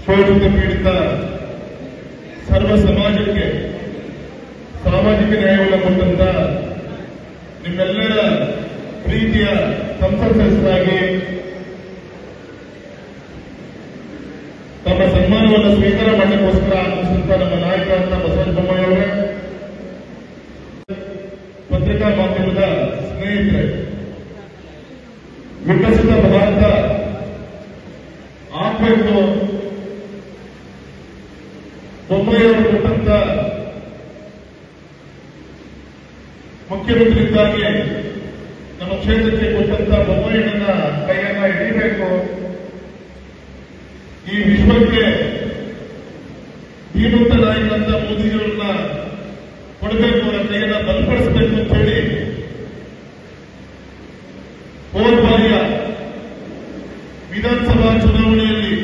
ಶೋಷಿತ ಪೀಡಿತ ಸರ್ವ ಸಮಾಜಕ್ಕೆ ಸಾಮಾಜಿಕ ನ್ಯಾಯವನ್ನು ಕೊಟ್ಟಂತ ನಿಮ್ಮೆಲ್ಲರ ಪ್ರೀತಿಯ ಸಂಸತ್ ಸದಸ್ಯರಾಗಿ ತಮ್ಮ ಸನ್ಮಾನವನ್ನು ಸ್ವೀಕಾರ ಮಾಡಲಿಕ್ಕೋಸ್ಕರ ಆಗಮಿಸಿದಂತ ನಮ್ಮ ನಾಯಕರಾದ ಬಸವರಾಜ ಬೊಮ್ಮಾಯಿ ಅವರೇ, ಪತ್ರಿಕಾ ಮಾಧ್ಯಮದ ಸ್ನೇಹಿತರೆ, ವಿಕಸಿತ ಭಾರತ ಆಗಬೇಕು ಬೊಮ್ಮಾಯಿ ಅವರು ಕೊಟ್ಟಂತ ಮುಖ್ಯಮಂತ್ರಿಯಿಂದಾಗಿ ನಮ್ಮ ಕ್ಷೇತ್ರಕ್ಕೆ ಕೊಟ್ಟಂತ ಬೊಮ್ಮಾಯಿಯನ್ನ ಕೈಯನ್ನ ಹಿಡಿಯಬೇಕು, ಈ ವಿಶ್ವಕ್ಕೆ ಧೀಮಂತ ನಾಯಕರಂತ ಮೋದಿಜಿಯವರನ್ನ ಕೊಡಬೇಕು, ಅವರ ಕೈಯನ್ನ ಬಲಪಡಿಸಬೇಕು ಅಂತ ಹೇಳಿ ಹೋದ ಬಾರಿಯ ವಿಧಾನಸಭಾ ಚುನಾವಣೆಯಲ್ಲಿ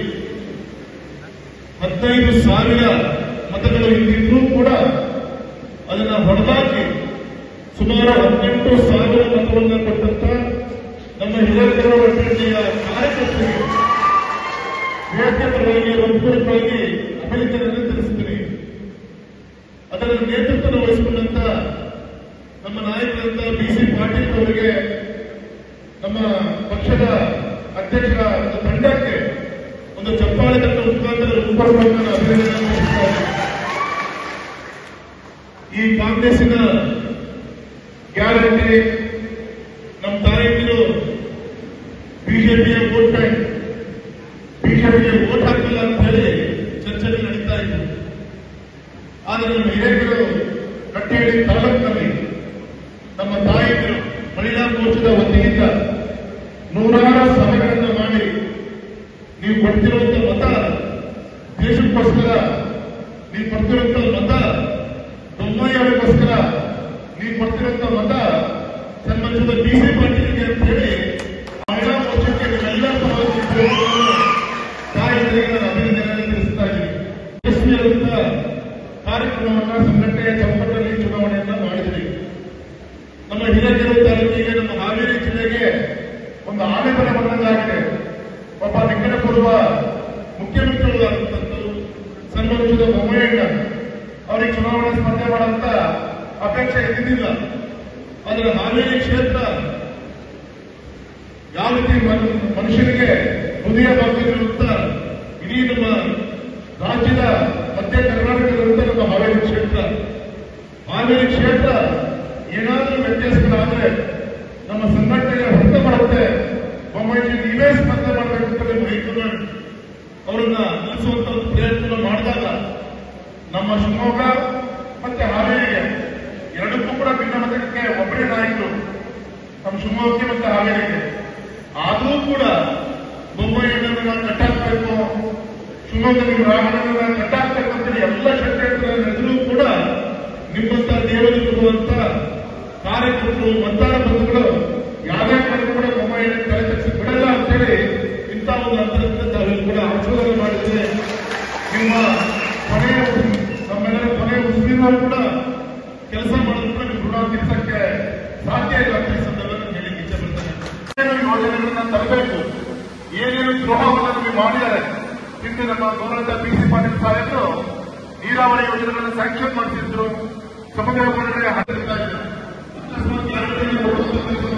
15,000 ಮತಗಳು ಇದ್ದಿದ್ರೂ ಕೂಡ ಅದನ್ನ ಹೊಡೆದಾಕಿ ಸುಮಾರು 18,000 ಮತಗಳನ್ನು ಕೊಟ್ಟಂತ ನಮ್ಮ ಹಿರೇಕೆರೂರು ಅಭಿವೃದ್ಧಿಯ ಕಾರ್ಯಕರ್ತರಿಗೆ ವ್ಯಕ್ತಿಪರವಾಗಿ ಹೃತ್ಪೂರ್ವಕವಾಗಿ ಅಭಿನಂದನೆಯನ್ನು ತಿಳಿಸುತ್ತೀನಿ. ಅದರ ನೇತೃತ್ವ ವಹಿಸಿಕೊಂಡಂತ ನಮ್ಮ ನಾಯಕರಾದ ಬಿಸಿ ಪಾಟೀಲ್ ಅವರಿಗೆ, ನಮ್ಮ ಪಕ್ಷದ ಅಧ್ಯಕ್ಷರ ಒಂದು ತಂಡಕ್ಕೆ ಒಂದು ಚಪ್ಪಾಳೆ ತಟ್ಟುವ ಮುಖಾಂತರ ಹೃತ್ಪೂರ್ವಕವಾಗಿ ಅಭಿನಂದನೆ ತಿಳಿಸುತ್ತಾರೆ. ಈ ಕಾಂಗ್ರೆಸ್ಸಿನ ಗ್ಯಾರಂಟಿ ನಮ್ಮ ತಾಯಂದಿರು ಬಿಜೆಪಿಯ ವೋಟ್ ಬ್ಯಾಂಕ್, ಬಿಜೆಪಿಗೆ ವೋಟ್ ಹಾಕಲ್ಲ ಅಂತ ಹೇಳಿ ಚರ್ಚೆಗಳು ನಡೀತಾ ಇತ್ತು. ಆದರೆ ನಮ್ಮ ಹಿರೇಕರು ಕಟ್ಟೇಳಿ ತಾಲೂಕಿನಲ್ಲಿ ನಮ್ಮ ತಾಯಂದಿರು ಮಹಿಳಾ ಮೋರ್ಚಾದ ವತಿಯಿಂದ ನೂರಾರು ಸಭೆಗಳನ್ನು ಮಾಡಿ, ನೀವು ಕೊಡ್ತಿರುವಂತ ಮತ ದೇಶಕ್ಕೋಸ್ಕರ, ನೀವು ಕೊಡ್ತಿರುವಂತ ಮತ ಬೊಮ್ಮಾಯಿ ಅವರಿಗೋಸ್ಕರ, ನೀವು ಕೊಡ್ತಿರುವಂತ ಮತ ಸನ್ಮಾನಿಸಿದ ಬಿಸಿ ಪಾಟೀಲ್ಗೆ ಅಂತ ಹೇಳಿ ಮಹಿಳಾ ಮೋರ್ಚಾಕ್ಕೆ ಎಲ್ಲ ತಾಯಂದರಿಗೆ ನಾನು ಅಭಿನಂದನೆಯನ್ನು ತಿಳಿಸ್ತಾ ಇದ್ದೀನಿ. ಯಶಸ್ವಿಯಾದಂತ ಕಾರ್ಯಕ್ರಮವನ್ನು ಸಂಘಟನೆಯ ಚೌಕಟ್ಟಲ್ಲಿ ಚುನಾವಣೆಯನ್ನ ಮಾಡಿದ್ರಿ. ನಮ್ಮ ಹಿರೇಕೆರೂರು ತಾಲೂಕಿಗೆ, ನಮ್ಮ ಹಾವೇರಿ ಜಿಲ್ಲೆಗೆ ಒಂದು ಆನೆಬಲ ಬಂದಂತಾಗಿದೆ. ಒಬ್ಬ ನಿಕಟಪೂರ್ವ ಮುಖ್ಯಮಂತ್ರಿಗಳಾದಂಥದ್ದು ಸನ್ಮಾನಿಸಿದ ಬೊಮ್ಮಾಯಿಯನ್ನ ಅವರಿಗೆ ಚುನಾವಣೆ ಸ್ಪರ್ಧೆ ಮಾಡುವಂತ ಅಪೇಕ್ಷೆ ಇದ್ದಿದ್ದಿಲ್ಲ. ಆದರೆ ಹಾವೇರಿ ಕ್ಷೇತ್ರ ಯಾವ ರೀತಿ ಮನುಷ್ಯನಿಗೆ ಹೃದಯ ಭಾಗದಲ್ಲಿರುತ್ತ ಇಡೀ ನಮ್ಮ ರಾಜ್ಯದ ಮಧ್ಯ ಕರ್ನಾಟಕದಲ್ಲಿರುತ್ತ ನಮ್ಮ ಹಾವೇರಿ ಕ್ಷೇತ್ರ ಏನಾದರೂ ವ್ಯತ್ಯಾಸಗಳಾದ್ರೆ ನಮ್ಮ ಸಂಘಟನೆಗೆ ಹೊರತು ಮಾಡುತ್ತೆ. ಬೊಮ್ಮಾಯಿ ನೀವೇ ಸ್ಪರ್ಧೆ ಮಾಡಬೇಕಂತ ಹೈಕಮಾಂಡ್ ಅವರನ್ನ ನಿಲ್ಲಿಸುವಂತ ಒಂದು ಪ್ರಯತ್ನ ಮಾಡಿದಾಗ ನಮ್ಮ ಶಿವಮೊಗ್ಗ ಮತ್ತೆ ಹಾವೇರಿಗೆ ಎರಡಕ್ಕೂ ಕೂಡ ಭಿನ್ನಮತಕ್ಕೆ ಒಬ್ಬರೇ ನಾಯಕರು, ನಮ್ಮ ಶಿವಮೊಗ್ಗಕ್ಕೆ ಮತ್ತೆ ಹಾವೇರಿಗೆ. ಆದರೂ ಕೂಡ ಬೊಮ್ಮಾಯಿಯನ್ನ ಕಟ್ಟಾಕಬೇಕು, ಶಿವಮೊಗ್ಗದಲ್ಲಿ ರಾಮನನ್ನ ಕಟ್ಟಾಕಬೇಕು ಅಂತೇಳಿ ಎಲ್ಲ ಷಡ್ಯಂತ್ರ ನಡೆದರೂ ಕೂಡ ನಿಮ್ಮಂತ ದೇವರಿರುವಂತ ಕಾರ್ಯಕರ್ತರು, ಮತದಾರ ಬಂಧುಗಳು ಯಾವುದೇ ಕಾರಣಕ್ಕೂ ಕೂಡ ಬೊಮ್ಮಾಯಿಯನ್ನು ತಲೆ ತಗ್ಗಿಸಿ ಬಿಡಲ್ಲ ಅಂತೇಳಿ ಇಂಥ ಒಂದು ಅಂತರದಿಂದ ತಾವೆಲ್ಲರೂ ಕೂಡ ಆಶೋಧನೆ ಮಾಡಿದ್ರೆ ನಿಮ್ಮ ನಮ್ಮೆಲ್ಲರ ಕೊನೆಯ ಮುಸ್ಲಿಮರು ಕೂಡ ಕೆಲಸ ಮಾಡೋದು ಕೂಡ ನಿಮ್ಮ ಋಣ ತೀರ್ಸಕ್ಕೆ ಸಾಧ್ಯ ಇಲ್ಲ ಅಂತ ಈ ಸಂದರ್ಭದಲ್ಲಿ ಹೇಳಿಕ್ಕೆ ಇಚ್ಛೆ ಪಡ್ತೇನೆ. ಏನೇನು ಯೋಜನೆಗಳನ್ನ ತರಬೇಕು, ಏನೇನು ದ್ರೋಹವನ್ನು ನಮಗೆ ಮಾಡಿದ್ದಾರೆ. ಹಿಂದೆ ನಮ್ಮ ಗೌರವದ ಬಿಸಿ ಪಾಟೀಲ್ ಸಾಹೇಬರು ನೀರಾವರಿ ಯೋಜನೆಗಳನ್ನು ಸ್ಯಾಂಕ್ಷನ್ ಮಾಡಿಸಿದ್ರು, ಸಮುದಾಯ ಯೋಜನೆ ಹಾಕಿರ್ತಾ ಇದ್ರು. ಅಕಸ್ಮಾತ್ ಯಾರು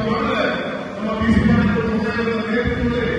ಮಾಡಿದ್ರೆ ನಮ್ಮ ಬಿಸಿ ಪಾಟೀಲ್ ನೇತೃತ್ವದಲ್ಲಿ